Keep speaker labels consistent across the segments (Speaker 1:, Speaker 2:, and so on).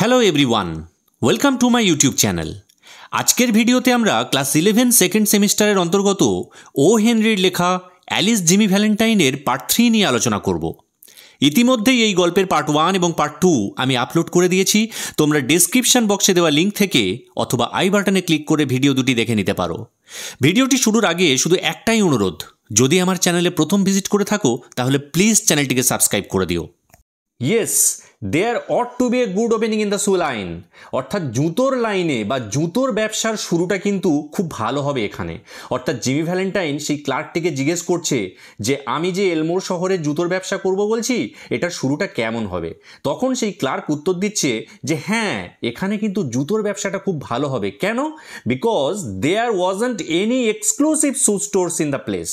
Speaker 1: Hello everyone, welcome to my YouTube channel. আজকের ভিডিওতে আমরা ক্লাস 11 সেকেন্ড সেমিস্টারের অন্তর্গত ও হেনরির লেখা অ্যালিস জিমি ভ্যালেন্টাইনের পার্ট 3 নিয়ে আলোচনা করব। ইতিমধ্যেই এই গল্পের পার্ট 1 এবং পার্ট 2 আমি আপলোড করে দিয়েছি। তোমরা ডেসক্রিপশন বক্সে দেওয়া লিঙ্ক থেকে অথবা আই বাটনে ক্লিক করে ভিডিও দুটি দেখে নিতে পারো। ভিডিওটি শুরুর আগে শুধু একটাই অনুরোধ, যদি আমার চ্যানেলে প্রথম ভিজিট করে থাকো তাহলে প্লিজ চ্যানেলটিকে সাবস্ক্রাইব করে দিও। Yes, there ought to be a good opening in the shoe line, অর্থাৎ জুতোর লাইনে বা জুতোর ব্যবসার শুরুটা কিন্তু খুব ভালো হবে এখানে। অর্থাৎ জিমি ভ্যালেন্টাইন সেই ক্লার্কটিকে জিজ্ঞেস করছে যে আমি যে এলমোর শহরে জুতোর ব্যবসা করব বলছি, এটার শুরুটা কেমন হবে। তখন সেই ক্লার্ক উত্তর দিচ্ছে যে হ্যাঁ, এখানে কিন্তু জুতোর ব্যবসাটা খুব ভালো হবে। কেন? Because there wasn't any exclusive shoe stores in the place.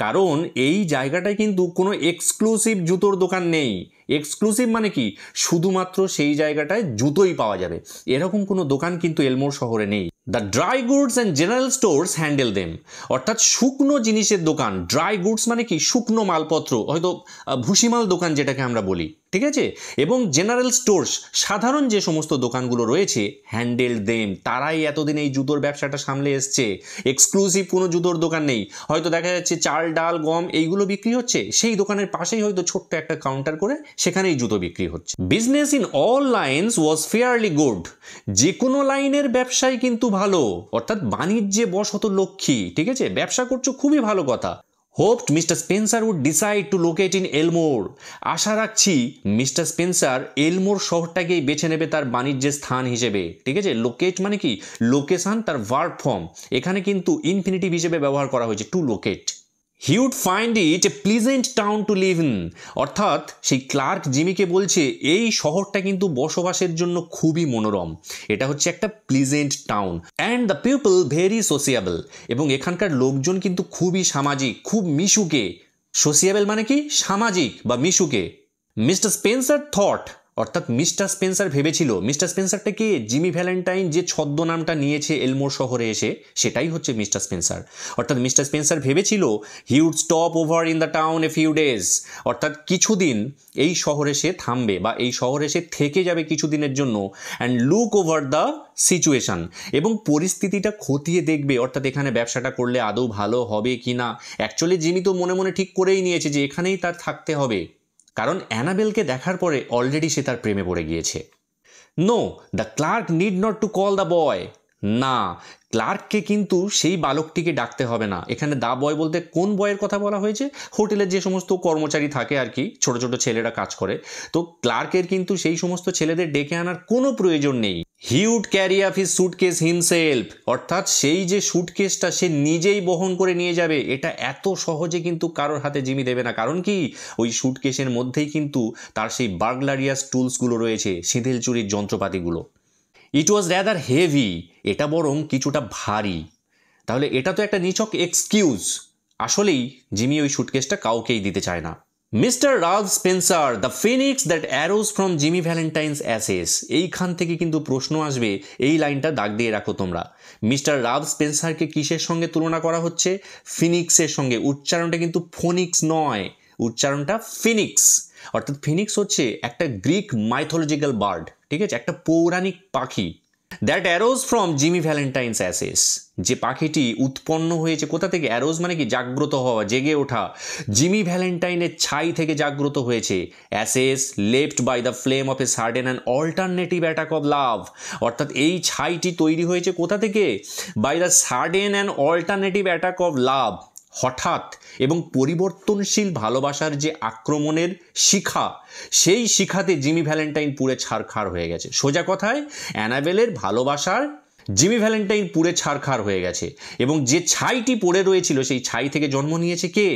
Speaker 1: কারণ এই জায়গাটায় কিন্তু কোনো এক্সক্লুসিভ জুতোর দোকান নেই। এক্সক্লুসিভ মানে কি? শুধুমাত্র সেই জায়গাটায় জুতোই পাওয়া যাবে, এরকম কোনো দোকান কিন্তু এলমোর শহরে নেই। The dry goods and general stores handle them, অর্থাৎ শুকনো জিনিসের দোকান। ড্রাই গুডস মানে কি? শুকনো মালপত্র, হয়তো ভুসিমাল দোকান যেটাকে আমরা বলি, ঠিক আছে। এবং জেনারেল স্টোর্স, সাধারণ যে সমস্ত দোকানগুলো রয়েছে, হ্যান্ডেল দেম, তারাই এতদিন এই জুতোর ব্যবসাটা সামলে এসছে। এক্সক্লুসিভ কোনো জুতোর দোকান নেই। হয়তো দেখা যাচ্ছে চাল ডাল গম এইগুলো বিক্রি হচ্ছে, সেই দোকানের পাশেই হয়তো ছোট্ট একটা কাউন্টার করে সেখানেই জুতো বিক্রি হচ্ছে। Business in all lines was fairly good, যে কোনো লাইনের ব্যবসায় কিন্তু ভালো, অর্থাৎ বাণিজ্যে বশত লক্ষ্মী, ঠিক আছে। ব্যবসা করছো, খুবই ভালো কথা। Hoped mister Spencer would decide to locate in Elmore, আশা রাখছি মিস্টার স্পেন্সার এলমোর শহরটাকেই বেছে নেবে তার বাণিজ্যের স্থান হিসেবে, ঠিক আছে। লোকেট মানে কি? লোকেশন, তার ভার্ব ফর্ম এখানে কিন্তু ইনফিনিটিভ হিসেবে ব্যবহার করা হয়েছে, to locate. He would find it a pleasant town to live in, অর্থাৎ সেই ক্লার্ক জিমিকে বলছে এই শহরটা কিন্তু বসবাসের জন্য খুবই মনোরম। এটা হচ্ছে একটা pleasant town. And the people very সোসিয়েবল, এবং এখানকার লোকজন কিন্তু খুবই সামাজিক, খুব মিশুকে। সোসিয়েবল মানে কি? সামাজিক বা মিশুকে। মিস্টার স্পেন্সার থট, অর্থাৎ মিস্টার স্পেন্সার ভেবেছিল, মিস্টার স্পেন্সারটা কে? জিমি ভ্যালেন্টাইন যে ছদ্মনামটা নিয়েছে এলমোর শহরে এসে, সেটাই হচ্ছে মিস্টার স্পেন্সার। অর্থাৎ মিস্টার স্পেন্সার ভেবেছিল he would stop over in the town a few days, অর্থাৎ কিছুদিন এই শহরে সে থামবে বা এই শহরে সে থেকে যাবে কিছুদিনের জন্য। And look over the situation, এবং পরিস্থিতিটা খতিয়ে দেখবে, অর্থাৎ এখানে ব্যবসাটা করলে আদৌ ভালো হবে কি না। অ্যাকচুয়ালি জিমি তো মনে মনে ঠিক করেই নিয়েছে যে এখানেই তার থাকতে হবে, কারণ অ্যানাবেলকে দেখার পরে অলরেডি সে তার প্রেমে পড়ে গিয়েছে। No, the clerk need not to call the boy, না, ক্লার্ককে কিন্তু সেই বালকটিকে ডাকতে হবে না। এখানে দা বয় বলতে কোন বয়ের কথা বলা হয়েছে? হোটেলের যে সমস্ত কর্মচারী থাকে আর কি, ছোট ছোট ছেলেরা কাজ করে, তো ক্লার্কের কিন্তু সেই সমস্ত ছেলেদের ডেকে আনার কোনো প্রয়োজন নেই। He would carry up his suitcase himself, অর্থাৎ সেই যে সুটকেসটা সে নিজেই বহন করে নিয়ে যাবে, এটা এত সহজে কিন্তু কারোর হাতে জিমি দেবে না। কারণ কি? ওই সুটকেসের মধ্যেই কিন্তু তার সেই বার্গলারিয়াস টুলসগুলো রয়েছে, সিঁধিল চুরির যন্ত্রপাতিগুলো। ইট ওয়াজ র্যাদার হেভি, এটা বরং কিছুটা ভারী। তাহলে এটা তো একটা নিছক এক্সকিউজ। আসলেই জিমি ওই সুটকেসটা কাউকেই দিতে চায় না। Mr Ralph Spencer, the phoenix that arose from Jimmy Valentine's ashes, এইখান থেকে কিন্তু প্রশ্ন আসবে, এই লাইনটা দাগ দিয়ে রাখো তোমরা। মিস্টার রালফ স্পেন্সারকে কিসের সঙ্গে তুলনা করা হচ্ছে? ফিনিক্সের সঙ্গে। উচ্চারণটা কিন্তু ফোনিক্স নয়, উচ্চারণটা ফিনিক্স। অর্থাৎ ফিনিক্স হচ্ছে একটা গ্রিক মাইথোলজিক্যাল বার্ড, ঠিক আছে, একটা পৌরাণিক পাখি। That arose from Jimmy Valentine's ashes, যে পাখিটি উৎপন্ন হয়েছে কোথা থেকে? অ্যারোজ মানে কি? জাগ্রত হওয়া, জেগে ওঠা। জিমি ভ্যালেন্টাইনের ছাই থেকে জাগ্রত হয়েছে। Ashes left by the flame of a sudden and alternative attack of love, অর্থাৎ এই ছাইটি তৈরি হয়েছে কোথা থেকে? By the sudden and alternative attack of love, হঠাৎ এবং পরিবর্তনশীল ভালোবাসার যে আক্রমণের শিখা, সেই শিখাতে জিমি ভ্যালেন্টাইন পুড়ে ছারখার হয়ে গেছে। সোজা কথায় অ্যানাবেলের ভালোবাসার জিমি ভ্যালেন্টাইন পুড়ে ছারখার হয়ে গেছে, এবং যে ছাইটি পড়ে রয়েছিল সেই ছাই থেকে জন্ম নিয়েছে কে?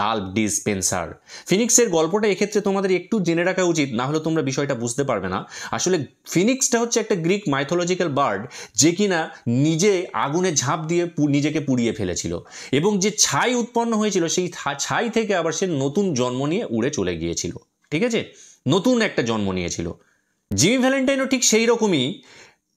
Speaker 1: Ralph D Spencer. ফিনিক্সের গল্পটা এক্ষেত্রে তোমাদের একটু জেনে রাখা উচিত, না হলে তোমরা বিষয়টা বুঝতে পারবে না। আসলে ফিনিক্সটা হচ্ছে একটা গ্রিক মাইথোলজিক্যাল বার্ড, যে কিনা নিজে আগুনে ঝাঁপ দিয়ে নিজেকে পুড়িয়ে ফেলেছিল, এবং যে ছাই উৎপন্ন হয়েছিল সেই ছাই থেকে আবার সে নতুন জন্ম নিয়ে উড়ে চলে গিয়েছিল, ঠিক আছে, নতুন একটা জন্ম নিয়েছিল। জিমি ভ্যালেন্টাইনও ঠিক সেই রকমই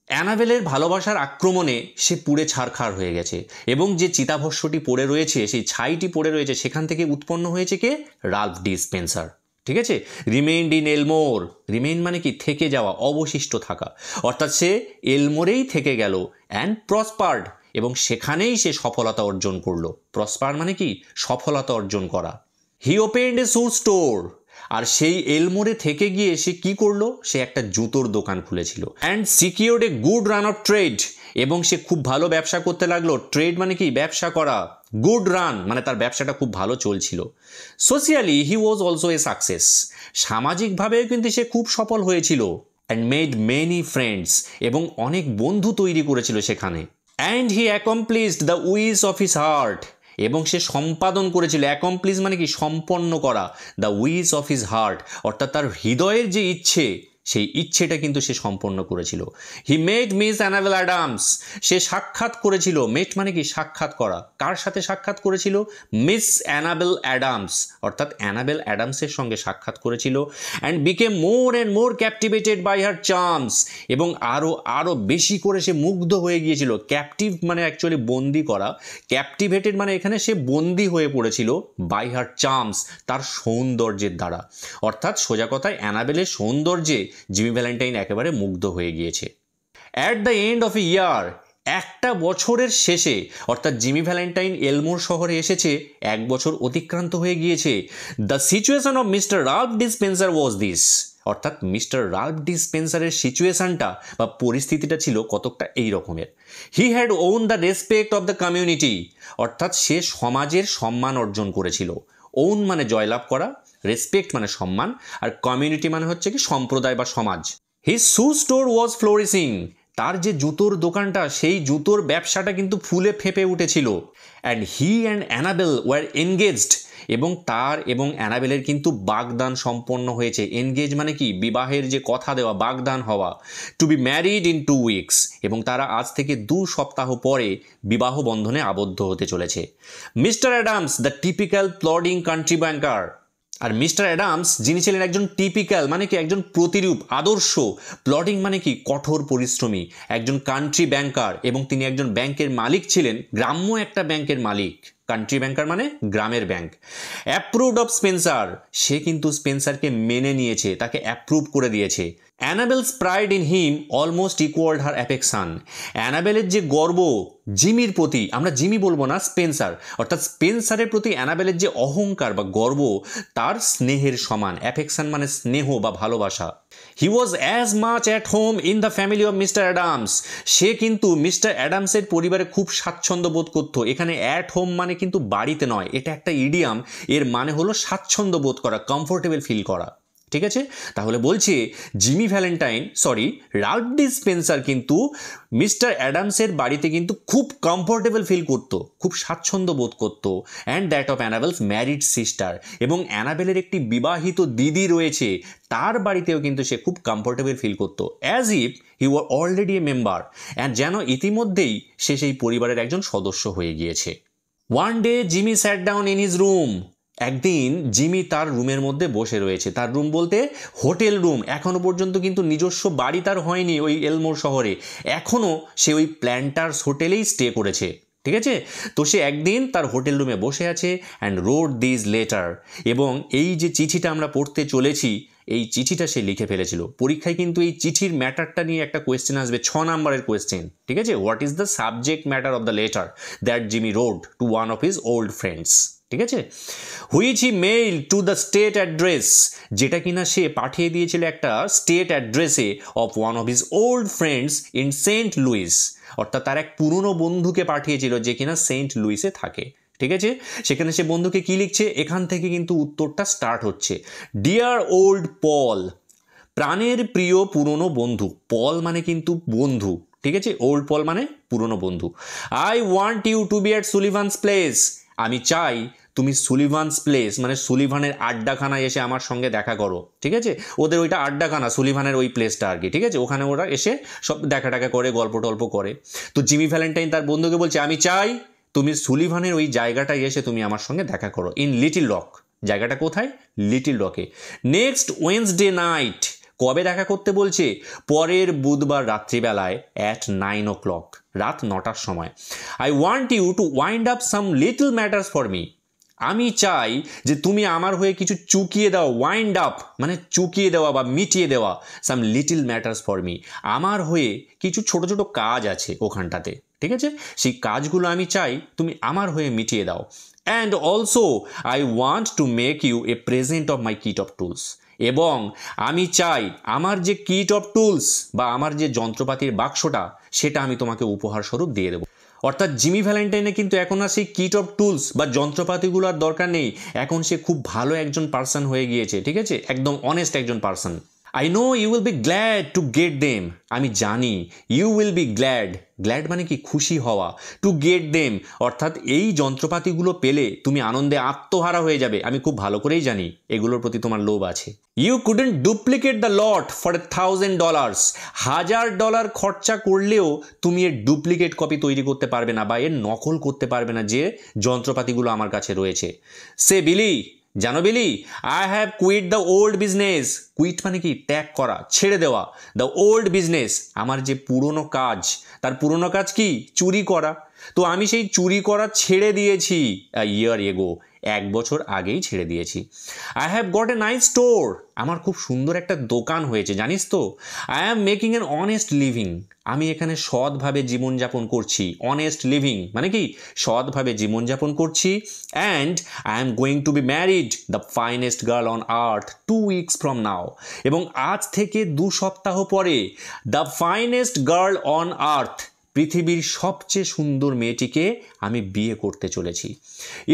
Speaker 1: অ্যানাবেলের ভালোবাসার আক্রমণে সে পুড়ে ছারখার হয়ে গেছে, এবং যে চিতাভস্যটি পড়ে রয়েছে, সেই ছাইটি পড়ে রয়েছে, সেখান থেকে উৎপন্ন হয়েছে কে? Ralph D Spencer. ঠিক আছে, রিমেইনড ইন এলমোর, রিমেইন মানে কি থেকে যাওয়া, অবশিষ্ট থাকা, অর্থাৎ সে এলমোরেই থেকে গেল, অ্যান্ড প্রসপার্ড, এবং সেখানেই সে সফলতা অর্জন করলো। প্রসপার মানে কি সফলতা অর্জন করা। He opened A shoe store, আর সেই এলমোরে থেকে গিয়ে সে কি করলো, সে একটা জুতোর দোকান খুলেছিল। And secured a good run of trade, এবং সে খুব ভালো ব্যবসা করতে লাগলো। ট্রেড মানে কি ব্যবসা করা, গুড রান মানে তার ব্যবসাটা খুব ভালো চলছিল। Socially he was also a success, সামাজিকভাবেও কিন্তু সে খুব সফল হয়েছিল। অ্যান্ড মেড মেনি ফ্রেন্ডস, এবং অনেক বন্ধু তৈরি করেছিল সেখানে। And he accomplished the wish of his heart, এবং সে সম্পাদন করেছিল, অ্যাকমপ্লিশ মানে কি সম্পন্ন করা, the wish of his heart, অর্থাৎ তার হৃদয়ের যে ইচ্ছে, সেই ইচ্ছেটা কিন্তু সে সম্পন্ন করেছিল। He made miss Annabel Adams, সে সাক্ষাৎ করেছিল, মেট মানে কি সাক্ষাৎ করা, কার সাথে সাক্ষাৎ করেছিল, মিস অ্যানাবেল অ্যাডামস, অর্থাৎ অ্যানাবেল অ্যাডামসের সঙ্গে সাক্ষাৎ করেছিল। And became more and more captivated by her charms, এবং আরও বেশি করে সে মুগ্ধ হয়ে গিয়েছিল। ক্যাপটিভ মানে অ্যাকচুয়ালি বন্দি করা, ক্যাপটিভেটেড মানে এখানে সে বন্দি হয়ে পড়েছিল, বাই হার চার্মস, তার সৌন্দর্যের দ্বারা, অর্থাৎ সোজা কথায় অ্যানাবেলের সৌন্দর্যে জিমি ভ্যালেন্টাইন একেবারে মুগ্ধ হয়ে গিয়েছে। অ্যাট দ্য এন্ড অফ এ ইয়ার, একটা বছরের শেষে, অর্থাৎ জিমি ভ্যালেন্টাইন এলমোর শহরে এসেছে, এক বছর অতিক্রান্ত হয়ে গিয়েছে। The situation of mister Ralph dispenser was this, অর্থাৎ মিস্টার রাল্ফ ডিসপেন্সারের সিচুয়েশনটা বা পরিস্থিতিটা ছিল কতকটা এই রকমের। He had won the respect of the community, অর্থাৎ সে সমাজের সম্মান অর্জন করেছিল। ওন মানে জয়লাভ করা, রেসপেক্ট মানে সম্মান, আর কমিউনিটি মানে হচ্ছে কি সম্প্রদায় বা সমাজ। হিজ শু স্টোর ওয়াজ ফ্লোরিশিং, তার যে জুতোর দোকানটা, সেই জুতোর ব্যবসাটা কিন্তু ফুলে ফেঁপে উঠেছিল। And he and Annabel were engaged, এবং তার এবং অ্যানাবেলের কিন্তু বাগদান সম্পন্ন হয়েছে। এনগেজ মানে কি বিবাহের যে কথা দেওয়া, বাগদান হওয়া। To be married in 2 weeks, এবং তারা আজ থেকে 2 সপ্তাহ পরে বিবাহ বন্ধনে আবদ্ধ হতে চলেছে। Mr Adams the typical plodding country banker, আর মিস্টার অ্যাডামস যিনি ছিলেন একজন টিপিক্যাল মানে কি একজন প্রতিরূপ, আদর্শ, প্লডিং মানে কি কঠোর পরিশ্রমী, একজন কান্ট্রি ব্যাংকার, এবং তিনি একজন ব্যাংকের মালিক ছিলেন, গ্রাম্য একটা ব্যাংকের মালিক। কান্ট্রি ব্যাংকার মানে গ্রামের ব্যাংক। অ্যাপ্রুভড অফ স্পেন্সার, সে কিন্তু স্পেন্সারকে মেনে নিয়েছে, তাকে অ্যাপ্রুভ করে দিয়েছে। Annabel's pride in him almost equalled her affection, অ্যানাবেলের যে গর্ব জিমির প্রতি, আমরা জিমি বলবো না, স্পেন্সার, অর্থাৎ স্পেন্সারের প্রতি অ্যানাবেলের যে অহংকার বা গর্ব, তার স্নেহের সমান। অ্যাফেকশন মানে স্নেহ বা ভালোবাসা। He was as much at home in the family of mister Adams, সে কিন্তু মিস্টার অ্যাডামসের পরিবারে খুব স্বাচ্ছন্দ্য বোধ করতো। এখানে অ্যাট হোম মানে কিন্তু বাড়িতে নয়, এটা একটা ইডিয়াম, এর মানে হলো স্বাচ্ছন্দ্য বোধ করা, কমফোর্টেবল ফিল করা। ঠিক আছে, তাহলে বলছি জিমি ভ্যালেন্টাইন রাল্ফ ডিসপেন্সার কিন্তু মিস্টার অ্যাডামসের বাড়িতে কিন্তু খুব কমফোর্টেবল ফিল করতো, খুব স্বাচ্ছন্দ্য বোধ করতো। And that of অ্যানাবেলস married sister, এবং অ্যানাবেলের একটি বিবাহিত দিদি রয়েছে, তার বাড়িতেও কিন্তু সে খুব কমফোর্টেবল ফিল করতো। As if he were already a member, and যেন ইতিমধ্যেই সে সেই পরিবারের একজন সদস্য হয়ে গিয়েছে। One day Jimmy sat down in his room, একদিন জিমি তার রুমের মধ্যে বসে রয়েছে। তার রুম বলতে হোটেল রুম, এখনো পর্যন্ত কিন্তু নিজস্ব বাড়ি তার হয়নি ওই এলমোর শহরে, এখনও সে ওই প্ল্যান্টার্স হোটেলেই স্টে করেছে। ঠিক আছে, তো সে একদিন তার হোটেল রুমে বসে আছে। অ্যান্ড রোড দিস লেটার, এবং এই যে চিঠিটা আমরা পড়তে চলেছি, এই চিঠিটা সে লিখে ফেলেছিল। পরীক্ষায় কিন্তু এই চিঠির ম্যাটারটা নিয়ে একটা কোয়েশ্চেন আসবে, 6 নম্বরের কোয়েশ্চেন। ঠিক আছে, what is the subject matter of the letter that Jimmy wrote to one of his old friends. ঠিক আছে, which he mail to the state address, যেটা কিনা সে পাঠিয়ে দিয়েছিল একটা স্টেট অ্যাড্রেসে of one of his old friends in Saint Louis, অর্থাৎ তার এক পুরনো বন্ধুকে পাঠিয়েছিল যে কিনা সেন্ট লুইসে থাকে। ঠিক আছে, সেখানে সে বন্ধুকে কি লিখছে, এখান থেকে কিন্তু উত্তরটা স্টার্ট হচ্ছে। ডিয়ার ওল্ড পল, প্রাণের প্রিয় পুরনো বন্ধু, পল মানে কিন্তু বন্ধু। ঠিক আছে, ওল্ড পল মানে পুরনো বন্ধু। I want you to be at Sullivan's place, আমি চাই তুমি সুলিভানস প্লেস মানে সুলিভানের আড্ডাখানায় এসে আমার সঙ্গে দেখা করো। ঠিক আছে, ওদের ওইটা আড্ডাখানা, সুলিভানের ওই প্লেসটা আর কি। ঠিক আছে, ওখানে ওরা এসে সব দেখা টাকা করে, গল্প টল্প করে। তো জিমি ভ্যালেন্টাইন তার বন্ধুকে বলছে, আমি চাই তুমি সুলিভানের ওই জায়গাটায় এসে তুমি আমার সঙ্গে দেখা করো, ইন লিটল রক। জায়গাটা কোথায়? লিটল রকে। নেক্সট ওয়েন্সডে নাইট, কবে দেখা করতে বলছে? পরের বুধবার রাত্রিবেলায় অ্যাট 9 o'clock, রাত 9টার সময়। I want you to wind up some little matters for me, আমি চাই যে তুমি আমার হয়ে কিছু চুকিয়ে দাও, ওয়াইন্ড আপ মানে চুকিয়ে দেওয়া বা মিটিয়ে দেওয়া, সাম লিটল ম্যাটার্স ফর মি। আমার হয়ে কিছু ছোট ছোট কাজ আছে ওখানটাতে, ঠিক আছে? সেই কাজগুলো আমি চাই তুমি আমার হয়ে মিটিয়ে দাও। And also I want to make you a present of my kit of tools. এবং আমি চাই আমার যে কিট অফ টুলস বা আমার যে যন্ত্রপাতির বাক্সটা, সেটা আমি তোমাকে উপহার স্বরূপ দিয়ে দেবো। অর্থাৎ জিমি ভ্যালেন্টাইনে কিন্তু এখন আর সেই কিট অফ টুলস বা যন্ত্রপাতিগুলো আর দরকার নেই। এখন সে খুব ভালো একজন পার্সন হয়ে গিয়েছে, ঠিক আছে? একদম অনেস্ট একজন person. I know you will be glad to get them. আমি জানি you will be glad, glad মানে কি খুশি হওয়া, টু গেট দেম অর্থাৎ এই যন্ত্রপাতিগুলো পেলে তুমি আনন্দে আত্মহারা হয়ে যাবে। আমি খুব ভালো করেই জানি এগুলোর প্রতি তোমার লোভ আছে। You couldn't duplicate the lot for $1,000। $1,000 খরচা করলেও তুমি এর ডুপ্লিকেট কপি তৈরি করতে পারবে না বা এর নকল করতে পারবে না যে যন্ত্রপাতিগুলো আমার কাছে রয়েছে। সে বিলি, জানো Billy, I have quit the old business. Quit মানে কি ত্যাগ করা, ছেড়ে দেওয়া। দ্য ওল্ড বিজনেস আমার যে পুরনো কাজ, তার পুরনো কাজ কি চুরি করা। তো আমি সেই চুরি করা ছেড়ে দিয়েছি ইয়ার এগো, 1 বছর আগেই ছেড়ে দিয়েছি। I have got a nice store, আমার খুব সুন্দর একটা দোকান হয়েছে জানিস তো। I am making an honest living, আমি এখানে সৎভাবে জীবনযাপন করছি। অনেস্ট লিভিং মানে কি সৎভাবে জীবনযাপন করছি। And I am going two be married the finest girl on earth 2 weeks from now. এবং আজ থেকে 2 সপ্তাহ পরে the finest girl on earth, পৃথিবীর সবচেয়ে সুন্দর মেয়েটিকে আমি বিয়ে করতে চলেছি।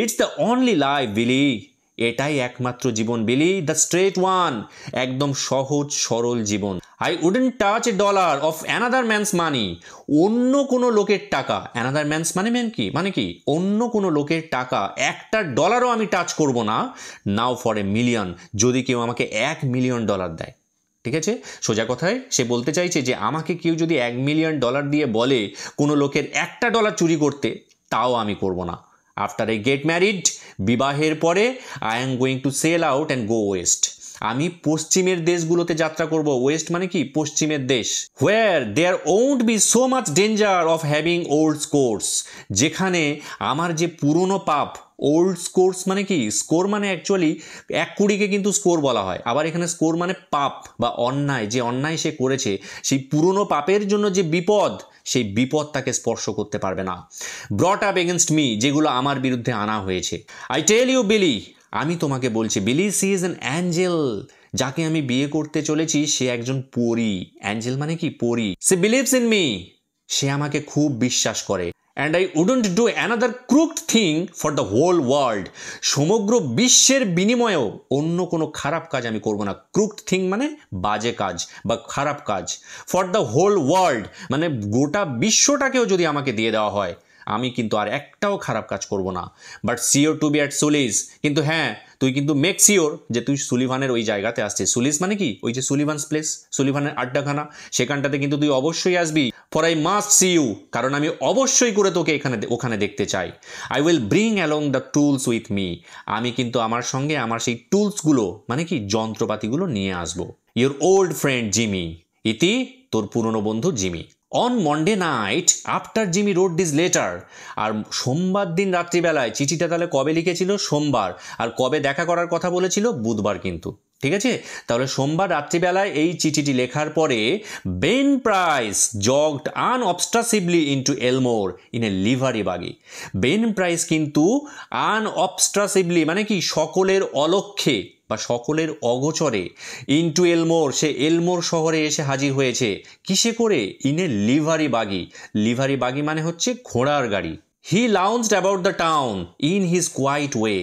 Speaker 1: ইটস দ্য অনলি লাইফ বিলি, এটাই একমাত্র জীবন বিলি, দ্য স্ট্রেট ওয়ান, একদম সহজ সরল জীবন। I wouldn't touch a dollar of another man's money, অন্য কোনো লোকের টাকা, অ্যানাদার ম্যানস মানে কি অন্য কোনো লোকের টাকা একটা ডলারও আমি টাচ করব না। নাও ফর এ মিলিয়ন, যদি কেউ আমাকে $1 মিলিয়ন দেয়, ঠিক আছে? সোজা কথায় সে বলতে চাইছে যে আমাকে কেউ যদি $1 মিলিয়ন দিয়ে বলে কোনো লোকের $1 চুরি করতে, তাও আমি করব না। আফটার আই গেট ম্যারিড, বিবাহের পরে I am going to sell out and go west, আমি পশ্চিমের দেশগুলোতে যাত্রা করব। ওয়েস্ট মানে কি পশ্চিমের দেশ। Where there won't be so much danger of having old scores, যেখানে আমার যে পুরনো পাপ, ওল্ড স্কোর্স মানে কি স্কোর মানে অ্যাকচুয়ালি 1 কোটিকে কিন্তু স্কোর বলা হয়। আবার এখানে স্কোর মানে পাপ বা অন্যায়, যে অন্যায় সে করেছে সেই পুরনো পাপের জন্য যে বিপদ, সেই বিপদ তাকে স্পর্শ করতে পারবে না। ব্রট আপ এগেনস্ট মি, যেগুলো আমার বিরুদ্ধে আনা হয়েছে। আই টেল ইউ বিলি, আমি তোমাকে বলছি বিলি, সি ইজ অ্যান অ্যাঞ্জেল, যাকে আমি বিয়ে করতে চলেছি সে একজন পরী। অ্যাঞ্জেল মানে কি পরী। সে বিলিভস ইন মি, সে আমাকে খুব বিশ্বাস করে। And I wouldn't do another crooked thing for the whole world, সমগ্র বিশ্বের বিনিময়েও অন্য কোনো খারাপ কাজ আমি করব না। ক্রুকড থিং মানে বাজে কাজ বা খারাপ কাজ। ফর দ্য হোল ওয়ার্ল্ড মানে গোটা বিশ্বটাকেও যদি আমাকে দিয়ে দেওয়া হয়, আমি কিন্তু আর একটাও খারাপ কাজ করব না। But sure to be at Sully's, কিন্তু হ্যাঁ তুই কিন্তু মেক সিওর যে তুই সুলিভানের ওই জায়গাতে আসছিস। সুলিস মানে কি ওই যে সুলিভানস প্লেস, সুলিভানের আড্ডাখানা, সেখানটাতে কিন্তু তুই অবশ্যই আসবি। For I must see you, কারণ আমি অবশ্যই করে তোকে ওখানে দেখতে চাই। I will bring along the tools with me, আমি কিন্তু আমার সঙ্গে আমার সেই টুলসগুলো মানে কি যন্ত্রপাতিগুলো নিয়ে আসবো। ইউর ওল্ড ফ্রেন্ড জিমি, ইতি তোর পুরনো বন্ধু Jimmy. On Monday night after Jimmy wrote this letter, আর সোমবার দিন রাত্রিবেলায়, চিঠিটা তাহলে কবে লিখেছিল? সোমবার। আর কবে দেখা করার কথা বলেছিল? বুধবার কিন্তু, ঠিক আছে? তাহলে সোমবার রাত্রিবেলায় এই চিঠিটি লেখার পরে Ben Price jogged unobtrusively into Elmore in a livery buggy. Ben price কিন্তু আনঅবস্ট্রাসিভলি মানে কি সকলের অলক্ষ্যে বা সকলের অগোচরে ইনটু এলমোর, সে এলমোর শহরে এসে হাজির হয়েছে। কিসে করে? ইন এ লিভারি বাগি। লিভারি বাগি মানে হচ্ছে ঘোড়ার গাড়ি। He lounged about the town in his quiet way,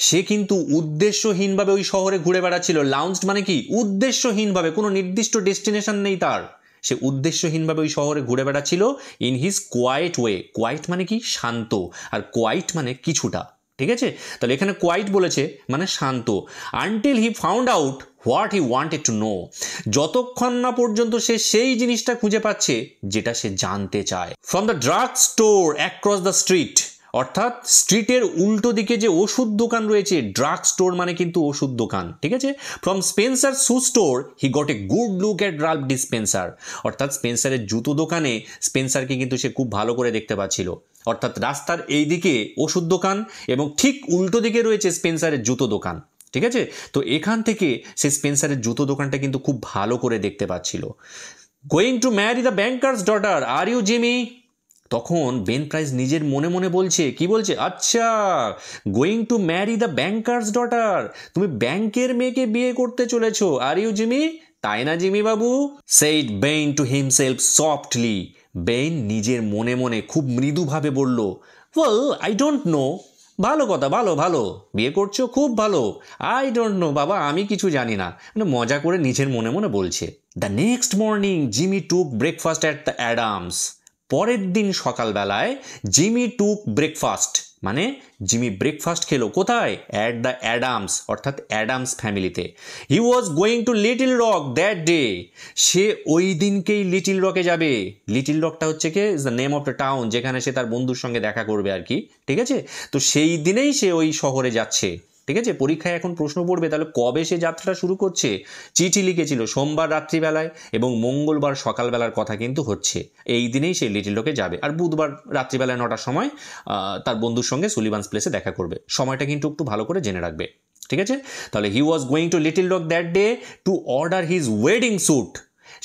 Speaker 1: সে কিন্তু উদ্দেশ্যহীনভাবে ওই শহরে ঘুরে বেড়াচ্ছিল। লাউঞ্জড মানে কি উদ্দেশ্যহীনভাবে, কোনো নির্দিষ্ট ডেস্টিনেশন নেই তার, সে উদ্দেশ্যহীনভাবে ওই শহরে ঘুরে বেড়াচ্ছিল। In his quiet way, quiet মানে কি শান্ত, আর কোয়াইট মানে কিছুটা, ঠিক আছে? তাহলে এখানে কোয়াইট বলেছে মানে শান্ত। Until he found out what he wanted to know, যতক্ষণ না পর্যন্ত সে সেই জিনিসটা খুঁজে পাচ্ছে যেটা সে জানতে চায়। From the drug store across the street, অর্থাৎ স্ট্রিটের উল্টো দিকে যে ওষুধ দোকান রয়েছে, ড্রাগ স্টোর মানে কিন্তু ওষুধ দোকান, ঠিক আছে? From Spencer shoe store he got a good look at Ralph dispenser, অর্থাৎ স্পেন্সারের জুতো দোকানে স্পেন্সারকে কিন্তু সে খুব ভালো করে দেখতে পাচ্ছিল। অর্থাৎ রাস্তার এই দিকে ওষুধ দোকান এবং ঠিক উল্টো দিকে রয়েছে স্পেন্সারের জুতো দোকান। ঠিক আছে, তো এখান থেকে সে স্পেন্সারের জুতো দোকানটা কিন্তু খুব ভালো করে দেখতে পাচ্ছিল। Going to marry the banker's daughter, are you Jimmy? তখন বেন প্রাইস নিজের মনে মনে বলছে, কি বলছে, আচ্ছা, going to marry the banker's daughter, তুমি ব্যাংকের মেয়েকে বিয়ে করতে চলেছো, আর ইউ জিমি? তাই না Jimmy Babu? Said Ben to himself softly. Ben নিজের মনে মনে খুব মৃদুভাবে বলল, ওয়েল আই ডোন্ট নো। ভালো কথা, ভালো ভালো, বিয়ে করছো, খুব ভালো। আই ডোন্ট নো বাবা, আমি কিছু জানি না। মানে মজা করে নিজের মনে মনে বলছে। The next morning Jimmy took breakfast at the Adams. পরের দিন সকালবেলায় জিমি টুক ব্রেকফাস্ট, মানে জিমি ব্রেকফাস্ট খেলো কোথায়? অ্যাট দ্য অ্যাডামস, অর্থাৎ অ্যাডামস ফ্যামিলিতে। He was going to Little Rock that day. সে ওই দিনকেই লিটল রকে যাবে। লিটল রকটা হচ্ছে কি, is the name of the town, যেখানে সে তার বন্ধুর সঙ্গে দেখা করবে আর কি। ঠিক আছে, তো সেই দিনেই সে ওই শহরে যাচ্ছে। ঠিক আছে, পরীক্ষায় এখন প্রশ্ন পড়বে তাহলে কবে সে যাত্রাটা শুরু করছে। চিঠি লিখেছিল সোমবার রাত্রিবেলায় এবং মঙ্গলবার সকালবেলার কথা কিন্তু হচ্ছে। এই দিনেই সে লিটল রকে যাবে, আর বুধবার রাত্রিবেলায় 9টার সময় তার বন্ধুর সঙ্গে সুলিভানস প্লেসে দেখা করবে। সময়টা কিন্তু একটু ভালো করে জেনে রাখবে। ঠিক আছে, তাহলে he was going to Little Rock that day to order his wedding suit.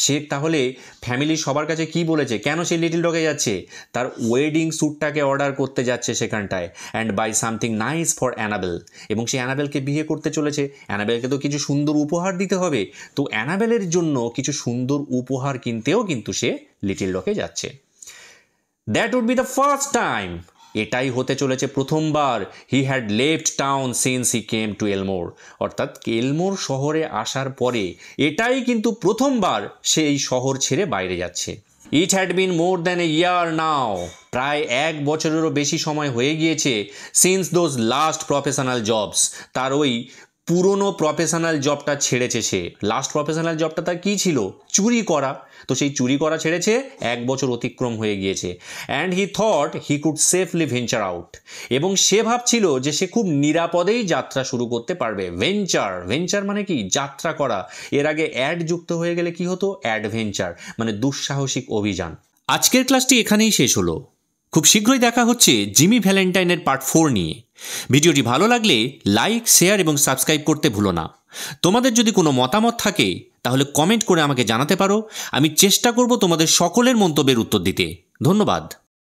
Speaker 1: সে তাহলে ফ্যামিলির সবার কাছে কি বলেছে, কেন সে লিটল রকে যাচ্ছে? তার ওয়েডিং স্যুটটাকে অর্ডার করতে যাচ্ছে সেখানটায়। And buy something nice for Annabel, এবং সে অ্যানাবেলকে বিয়ে করতে চলেছে। অ্যানাবেলকে তো কিছু সুন্দর উপহার দিতে হবে, তো অ্যানাবেলের জন্য কিছু সুন্দর উপহার কিনতেও কিন্তু সে লিটল রকে যাচ্ছে। That would be the first time, এটাই হতে চলেছে প্রথমবার। He had left town since he came to Elmore, অর্থাৎ এলমোর শহরে আসার পরে এটাই কিন্তু প্রথমবার সে এই শহর ছেড়ে বাইরে যাচ্ছে। It had been more than a ইয়ার নাও, প্রায় 1 বছরেরও বেশি সময় হয়ে গিয়েছে। Since those last professional jobs, তার ওই পুরনো প্রফেশনাল জবটা ছেড়েছে সে। লাস্ট প্রফেশনাল জবটা তার কী ছিল? চুরি করা। তো সেই চুরি করা ছেড়েছে, 1 বছর অতিক্রম হয়ে গিয়েছে। And he thought he could safely venture out, এবং সে ভাবছিল যে সে খুব নিরাপদেই যাত্রা শুরু করতে পারবে। ভেঞ্চার, ভেঞ্চার মানে কি? যাত্রা করা। এর আগে অ্যাড যুক্ত হয়ে গেলে কি হতো? অ্যাডভেঞ্চার, মানে দুঃসাহসিক অভিযান। আজকের ক্লাসটি এখানেই শেষ হলো। খুব শীঘ্রই দেখা হচ্ছে জিমি ভ্যালেন্টাইনের পার্ট 4 নিয়ে। ভিডিওটি ভালো লাগলে লাইক, শেয়ার এবং সাবস্ক্রাইব করতে ভুলো না। তোমাদের যদি কোনো মতামত থাকে তাহলে কমেন্ট করে আমাকে জানাতে পারো। আমি চেষ্টা করব তোমাদের সকলের মন্তব্যের উত্তর দিতে। ধন্যবাদ।